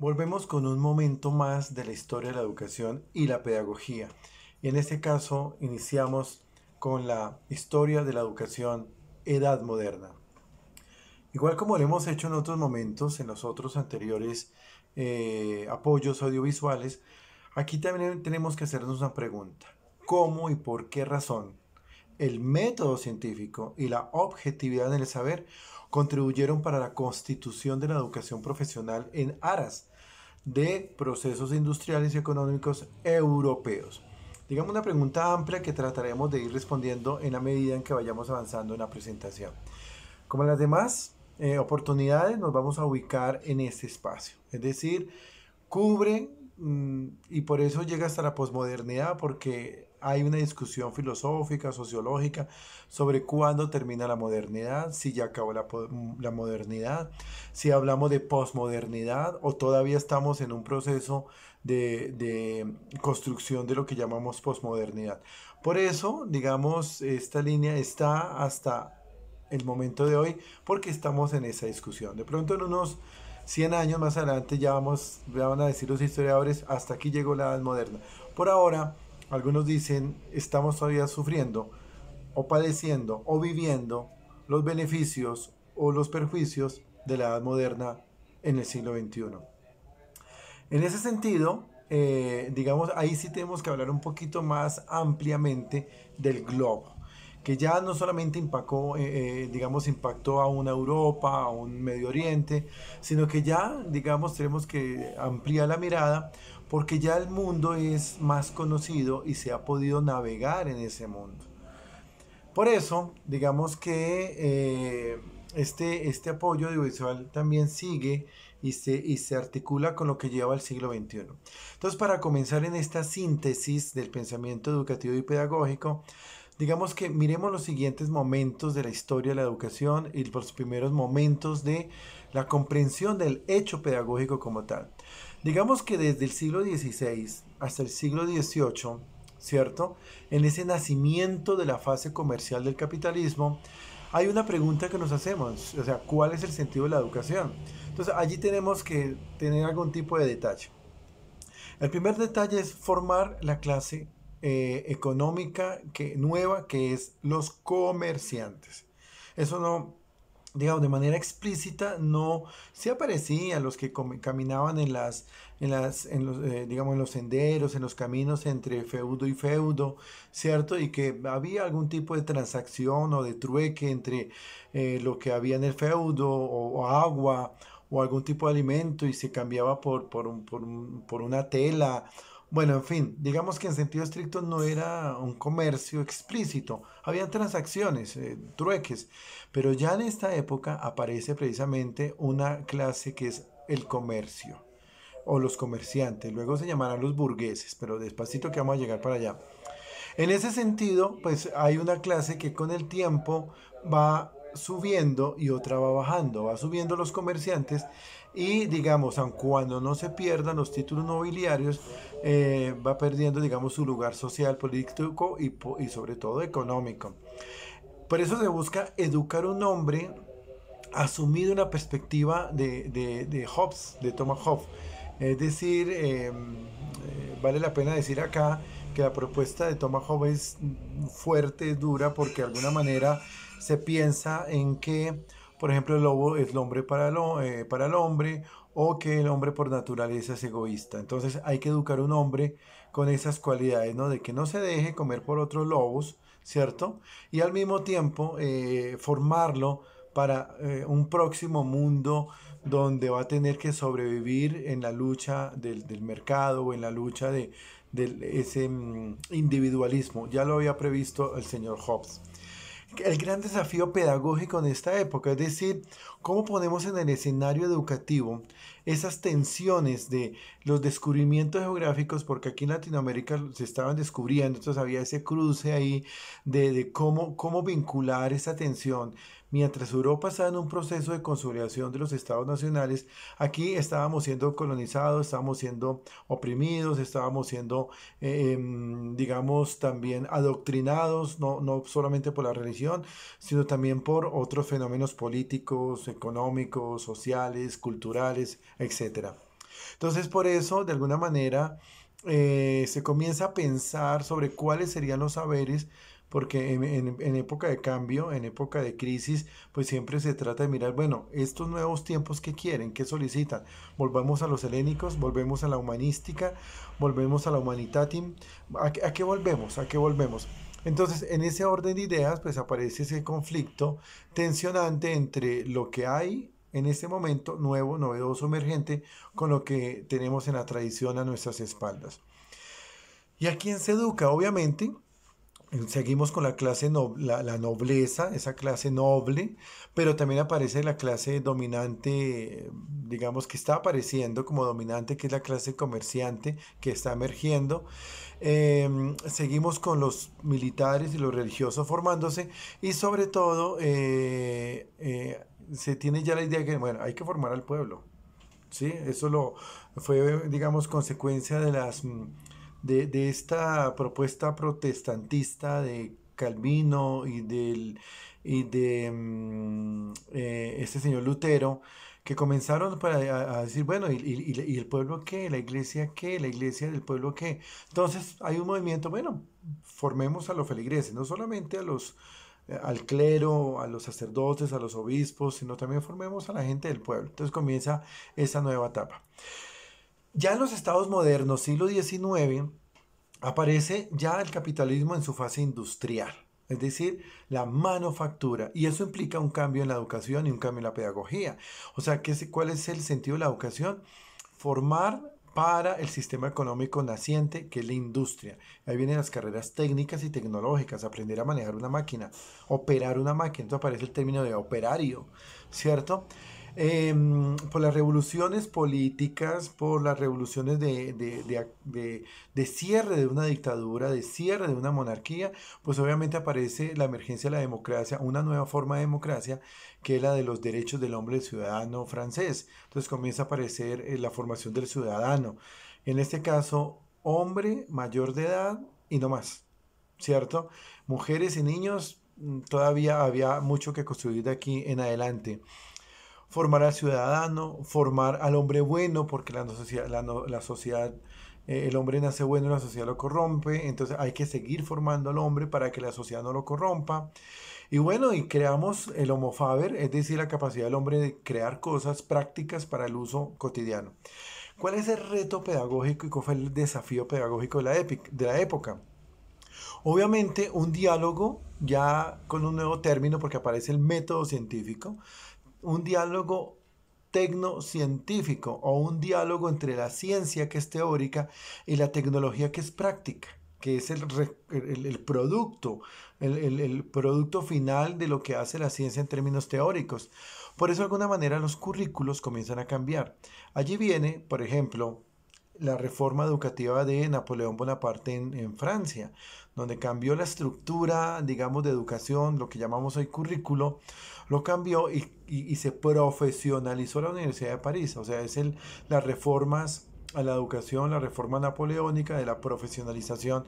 Volvemos con un momento más de la historia de la educación y la pedagogía. Y en este caso iniciamos con la historia de la educación Edad Moderna. Igual como lo hemos hecho en otros momentos, en los otros anteriores apoyos audiovisuales, aquí también tenemos que hacernos una pregunta. ¿Cómo y por qué razón el método científico y la objetividad en el saber contribuyeron para la constitución de la educación profesional en aras de procesos industriales y económicos europeos? Digamos una pregunta amplia que trataremos de ir respondiendo en la medida en que vayamos avanzando en la presentación. Como en las demás oportunidades, nos vamos a ubicar en este espacio, es decir, cubre y por eso llega hasta la posmodernidad, porque hay una discusión filosófica, sociológica, sobre cuándo termina la modernidad, si ya acabó la modernidad, si hablamos de posmodernidad o todavía estamos en un proceso de construcción de lo que llamamos posmodernidad. Por eso, digamos, esta línea está hasta el momento de hoy, porque estamos en esa discusión. De pronto en unos 100 años más adelante ya van a decir los historiadores, hasta aquí llegó la edad moderna. Por ahora, algunos dicen, estamos todavía sufriendo o padeciendo o viviendo los beneficios o los perjuicios de la edad moderna en el siglo XXI. En ese sentido, digamos, ahí sí tenemos que hablar un poquito más ampliamente del globo, que ya no solamente digamos, impactó a una Europa, a un Medio Oriente, sino que ya, digamos, tenemos que ampliar la mirada porque ya el mundo es más conocido y se ha podido navegar en ese mundo. Por eso, digamos que este apoyo audiovisual también sigue y se articula con lo que lleva el siglo XXI. Entonces, para comenzar en esta síntesis del pensamiento educativo y pedagógico, digamos que miremos los siguientes momentos de la historia de la educación y los primeros momentos de la comprensión del hecho pedagógico como tal. Digamos que desde el siglo XVI hasta el siglo XVIII, ¿cierto? En ese nacimiento de la fase comercial del capitalismo, hay una pregunta que nos hacemos, o sea, ¿cuál es el sentido de la educación? Entonces, allí tenemos que tener algún tipo de detalle. El primer detalle es formar la clase económica nueva, que es los comerciantes. Eso no, digamos, de manera explícita no se aparecían los que caminaban digamos, en los senderos, en los caminos entre feudo y feudo, ¿cierto? Y que había algún tipo de transacción o de trueque entre lo que había en el feudo o agua o algún tipo de alimento y se cambiaba por una tela. Bueno, en fin, digamos que en sentido estricto no era un comercio explícito, habían transacciones, trueques, pero ya en esta época aparece precisamente una clase que es el comercio o los comerciantes, luego se llamarán los burgueses, pero despacito que vamos a llegar para allá. En ese sentido, pues hay una clase que con el tiempo va subiendo y otra va bajando, va subiendo los comerciantes y digamos, aun cuando no se pierdan los títulos nobiliarios, va perdiendo, digamos, su lugar social, político y sobre todo económico. Por eso se busca educar un hombre asumido una perspectiva de Hobbes, de Thomas Hobbes. Es decir, vale la pena decir acá que la propuesta de Thomas Hobbes es fuerte, es dura, porque de alguna manera se piensa en que, por ejemplo, el lobo es el hombre para el hombre, o que el hombre por naturaleza es egoísta. Entonces hay que educar a un hombre con esas cualidades, ¿no? De que no se deje comer por otros lobos, ¿cierto? Y al mismo tiempo formarlo para un próximo mundo donde va a tener que sobrevivir en la lucha del mercado o en la lucha de ese individualismo. Ya lo había previsto el señor Hobbes. El gran desafío pedagógico en esta época, es decir, cómo ponemos en el escenario educativo esas tensiones de los descubrimientos geográficos, porque aquí en Latinoamérica se estaban descubriendo, entonces había ese cruce ahí de cómo vincular esa tensión. Mientras Europa estaba en un proceso de consolidación de los estados nacionales, aquí estábamos siendo colonizados, estábamos siendo oprimidos, estábamos siendo, digamos, también adoctrinados, no solamente por la religión, sino también por otros fenómenos políticos, económicos, sociales, culturales, etcétera. Entonces, por eso, de alguna manera, se comienza a pensar sobre cuáles serían los saberes, porque en época de cambio, en época de crisis, pues siempre se trata de mirar, bueno, estos nuevos tiempos que quieren, que solicitan. Volvamos a los helénicos, volvemos a la humanística, volvemos a la humanitatim. A qué volvemos? ¿A qué volvemos? Entonces, en ese orden de ideas, pues aparece ese conflicto tensionante entre lo que hay en este momento nuevo, novedoso, emergente, con lo que tenemos en la tradición a nuestras espaldas. ¿Y a quién se educa? Obviamente, seguimos con la clase la nobleza, esa clase noble, pero también aparece la clase dominante, digamos que está apareciendo como dominante, que es la clase comerciante que está emergiendo. Seguimos con los militares y los religiosos formándose y sobre todo se tiene ya la idea de que, bueno, hay que formar al pueblo. ¿Sí? Eso fue, digamos, consecuencia de esta propuesta protestantista de Calvino y de este señor Lutero, que comenzaron a decir, bueno, ¿y el pueblo qué? ¿La iglesia qué? ¿La iglesia del pueblo qué? Entonces hay un movimiento, bueno, formemos a los feligreses, no solamente al clero, a los sacerdotes, a los obispos, sino también formemos a la gente del pueblo. Entonces comienza esa nueva etapa. Ya en los estados modernos, siglo XIX, aparece ya el capitalismo en su fase industrial, es decir, la manufactura. Y eso implica un cambio en la educación y un cambio en la pedagogía. O sea, ¿cuál es el sentido de la educación? Formar para el sistema económico naciente, que es la industria. Ahí vienen las carreras técnicas y tecnológicas, aprender a manejar una máquina, operar una máquina. Entonces aparece el término de operario, ¿cierto? Por las revoluciones políticas, por las revoluciones de cierre de una dictadura, de cierre de una monarquía, pues obviamente aparece la emergencia de la democracia, una nueva forma de democracia que es la de los derechos del hombre ciudadano francés. Entonces comienza a aparecer la formación del ciudadano. En este caso, hombre mayor de edad y no más, ¿cierto? Mujeres y niños, todavía había mucho que construir de aquí en adelante. Formar al ciudadano, formar al hombre bueno, porque la sociedad, el hombre nace bueno y la sociedad lo corrompe, entonces hay que seguir formando al hombre para que la sociedad no lo corrompa. Y bueno, y creamos el Homo Faber, es decir, la capacidad del hombre de crear cosas prácticas para el uso cotidiano. ¿Cuál es el reto pedagógico y cuál fue el desafío pedagógico de la época? Obviamente un diálogo ya con un nuevo término porque aparece el método científico, un diálogo tecnocientífico o un diálogo entre la ciencia que es teórica y la tecnología que es práctica, que es el producto, el producto final de lo que hace la ciencia en términos teóricos. Por eso de alguna manera los currículos comienzan a cambiar. Allí viene, por ejemplo, la reforma educativa de Napoleón Bonaparte en Francia, donde cambió la estructura, digamos, de educación, lo que llamamos hoy currículo, lo cambió y se profesionalizó la Universidad de París. O sea, las reformas a la educación, la reforma napoleónica de la profesionalización,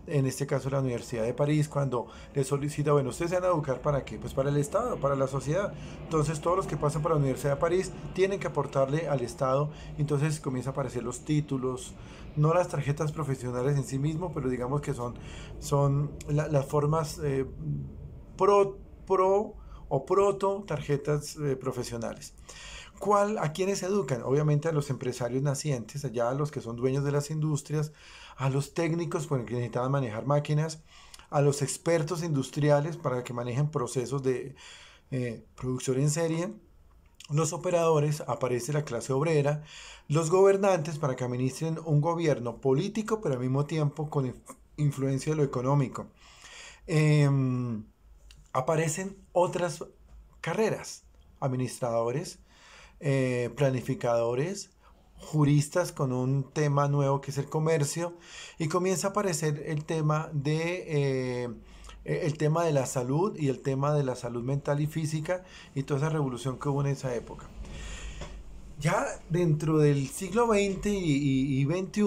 en este caso la Universidad de París, cuando le solicita, bueno, ustedes se van a educar para qué, pues para el Estado, para la sociedad. Entonces todos los que pasan por la Universidad de París tienen que aportarle al Estado. Entonces comienza a aparecer los títulos, no las tarjetas profesionales en sí mismo, pero digamos que son las formas pro o proto tarjetas profesionales. ¿A quiénes educan? Obviamente a los empresarios nacientes, allá a los que son dueños de las industrias, a los técnicos porque necesitaban manejar máquinas, a los expertos industriales para que manejen procesos de producción en serie, los operadores, aparece la clase obrera, los gobernantes para que administren un gobierno político, pero al mismo tiempo con influencia de lo económico. Aparecen otras carreras, administradores, planificadores, juristas con un tema nuevo que es el comercio y comienza a aparecer el tema de la salud y el tema de la salud mental y física y toda esa revolución que hubo en esa época. Ya dentro del siglo XX y XXI,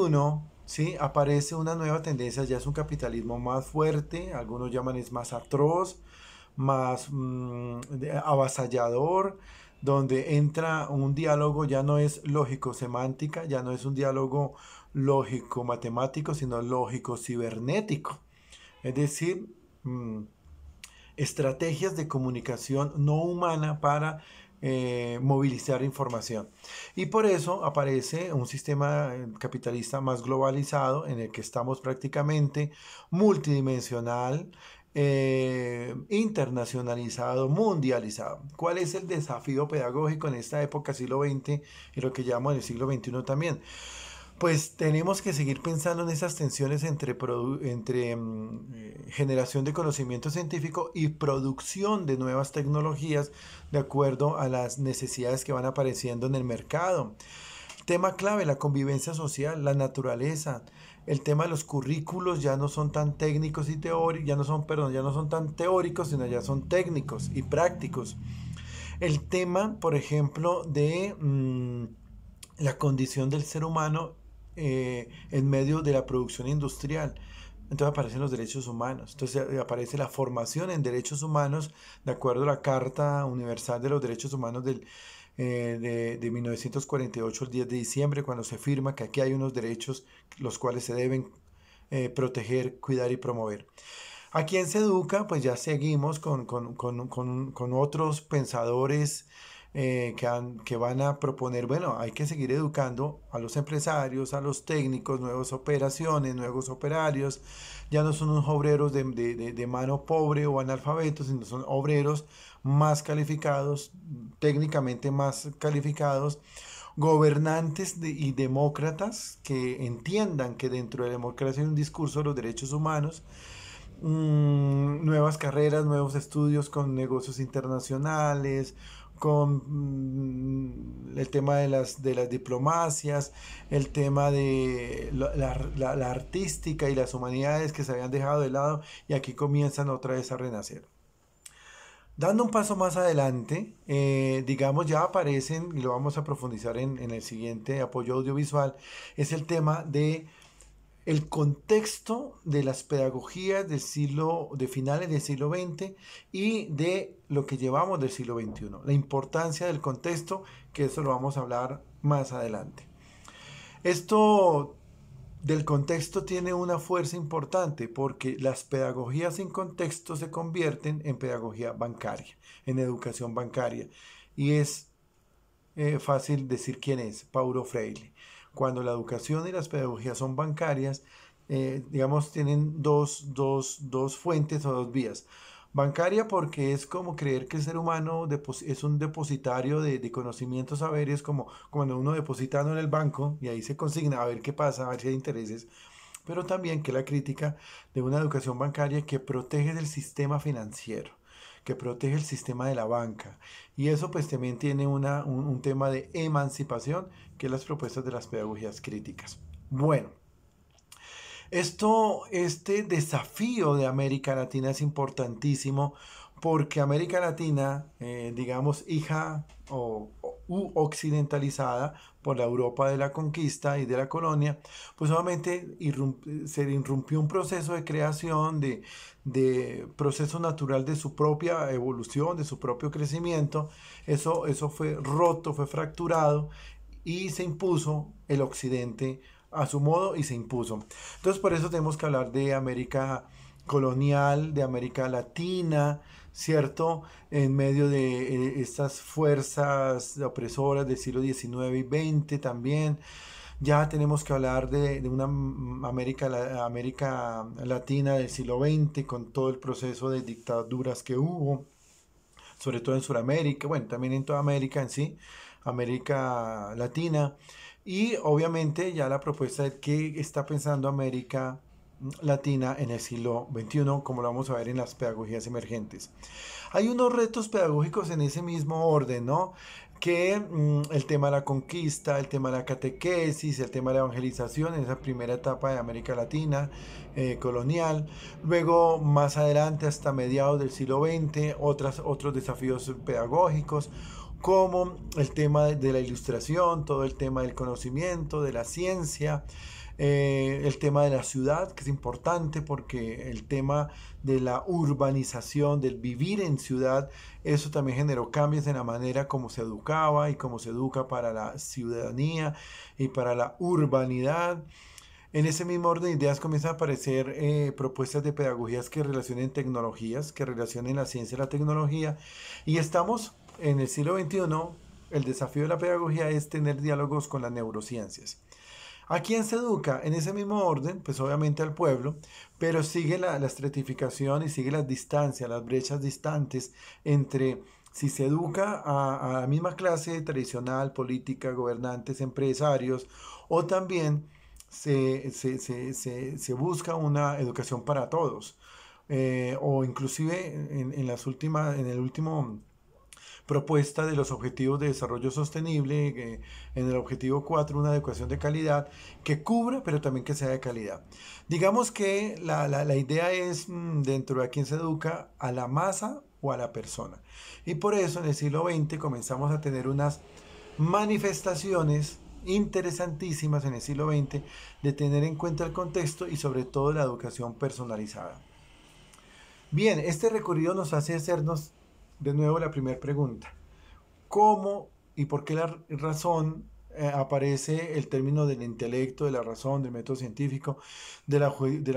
¿sí? Aparece una nueva tendencia, ya es un capitalismo más fuerte, algunos llaman es más atroz, más avasallador, donde entra un diálogo, ya no es lógico-semántica, ya no es un diálogo lógico-matemático, sino lógico-cibernético. Es decir, estrategias de comunicación no humana para movilizar información. Y por eso aparece un sistema capitalista más globalizado en el que estamos prácticamente multidimensional, internacionalizado, mundializado. ¿Cuál es el desafío pedagógico en esta época, siglo XX y lo que llamamos el siglo XXI también? Pues tenemos que seguir pensando en esas tensiones entre generación de conocimiento científico y producción de nuevas tecnologías de acuerdo a las necesidades que van apareciendo en el mercado. Tema clave, la convivencia social, la naturaleza. El tema de los currículos ya no son tan técnicos y teóricos, ya no son tan teóricos, sino ya son técnicos y prácticos. El tema, por ejemplo, de la condición del ser humano en medio de la producción industrial. Entonces aparecen los derechos humanos. Entonces aparece la formación en derechos humanos de acuerdo a la Carta Universal de los Derechos Humanos de 1948, el 10 de diciembre, cuando se firma que aquí hay unos derechos los cuales se deben proteger, cuidar y promover. ¿A quién se educa? Pues ya seguimos con otros pensadores que van a proponer, bueno, hay que seguir educando a los empresarios, a los técnicos, nuevas operaciones, nuevos operarios. Ya no son unos obreros de mano pobre o analfabetos, sino son obreros más calificados, técnicamente más calificados, gobernantes y demócratas que entiendan que dentro de la democracia hay un discurso de los derechos humanos, nuevas carreras, nuevos estudios con negocios internacionales, con el tema de las diplomacias, el tema de la artística y las humanidades que se habían dejado de lado y aquí comienzan otra vez a renacer. Dando un paso más adelante, digamos, ya aparecen, y lo vamos a profundizar en el siguiente apoyo audiovisual, es el tema de el contexto de las pedagogías de finales del siglo XX y de lo que llevamos del siglo XXI. La importancia del contexto, que eso lo vamos a hablar más adelante. Esto del contexto tiene una fuerza importante porque las pedagogías sin contexto se convierten en pedagogía bancaria, en educación bancaria. Y es fácil decir quién es, Paulo Freire. Cuando la educación y las pedagogías son bancarias, digamos, tienen dos fuentes o dos vías. Bancaria porque es como creer que el ser humano es un depositario de conocimientos, saberes, como cuando uno deposita en el banco y ahí se consigna a ver qué pasa, a ver si hay intereses. Pero también que la crítica de una educación bancaria que protege del sistema financiero, que protege el sistema de la banca. Y eso pues también tiene un tema de emancipación, que es las propuestas de las pedagogías críticas. Bueno, este desafío de América Latina es importantísimo porque América Latina, digamos, hija o occidentalizada por la Europa de la conquista y de la colonia, pues obviamente se irrumpió un proceso de creación, de proceso natural de su propia evolución, de su propio crecimiento. Eso fue roto, fue fracturado y se impuso el occidente a su modo y se impuso. Entonces por eso tenemos que hablar de América colonial, de América Latina, ¿cierto? En medio de estas fuerzas opresoras del siglo XIX y XX también. Ya tenemos que hablar de una América Latina del siglo XX con todo el proceso de dictaduras que hubo, sobre todo en Sudamérica, bueno, también en toda América en sí, América Latina. Y obviamente ya la propuesta de qué está pensando América Latina en el siglo XXI, como lo vamos a ver en las pedagogías emergentes. Hay unos retos pedagógicos en ese mismo orden, ¿no? Que el tema de la conquista, el tema de la catequesis, el tema de la evangelización en esa primera etapa de América Latina colonial. Luego, más adelante, hasta mediados del siglo XX, otros desafíos pedagógicos, como el tema de la ilustración, todo el tema del conocimiento, de la ciencia, El tema de la ciudad, que es importante porque el tema de la urbanización, del vivir en ciudad, eso también generó cambios en la manera como se educaba y cómo se educa para la ciudadanía y para la urbanidad. En ese mismo orden de ideas comienzan a aparecer propuestas de pedagogías que relacionen tecnologías, que relacionen la ciencia y la tecnología. Y estamos en el siglo XXI, el desafío de la pedagogía es tener diálogos con las neurociencias. ¿A quién se educa? En ese mismo orden, pues obviamente al pueblo, pero sigue la estratificación y sigue las distancias, las brechas distantes entre si se educa a la misma clase tradicional, política, gobernantes, empresarios, o también se busca una educación para todos. O inclusive en el último propuesta de los objetivos de desarrollo sostenible, en el objetivo 4 una adecuación de calidad que cubra, pero también que sea de calidad. Digamos que la idea es, dentro de a quién se educa, a la masa o a la persona. Y por eso en el siglo XX comenzamos a tener unas manifestaciones interesantísimas en el siglo XX de tener en cuenta el contexto y sobre todo la educación personalizada. Bien, este recorrido nos hace hacernos de nuevo la primera pregunta. ¿Cómo y por qué la razón aparece el término del intelecto, de la razón, del método científico, de la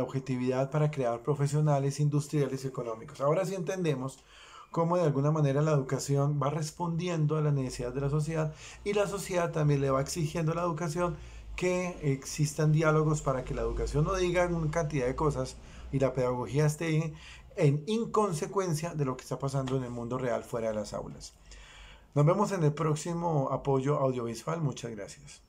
objetividad para crear profesionales industriales y económicos? Ahora sí entendemos cómo de alguna manera la educación va respondiendo a las necesidades de la sociedad y la sociedad también le va exigiendo a la educación que existan diálogos para que la educación no diga una cantidad de cosas y la pedagogía esté en inconsecuencia de lo que está pasando en el mundo real fuera de las aulas. Nos vemos en el próximo apoyo audiovisual. Muchas gracias.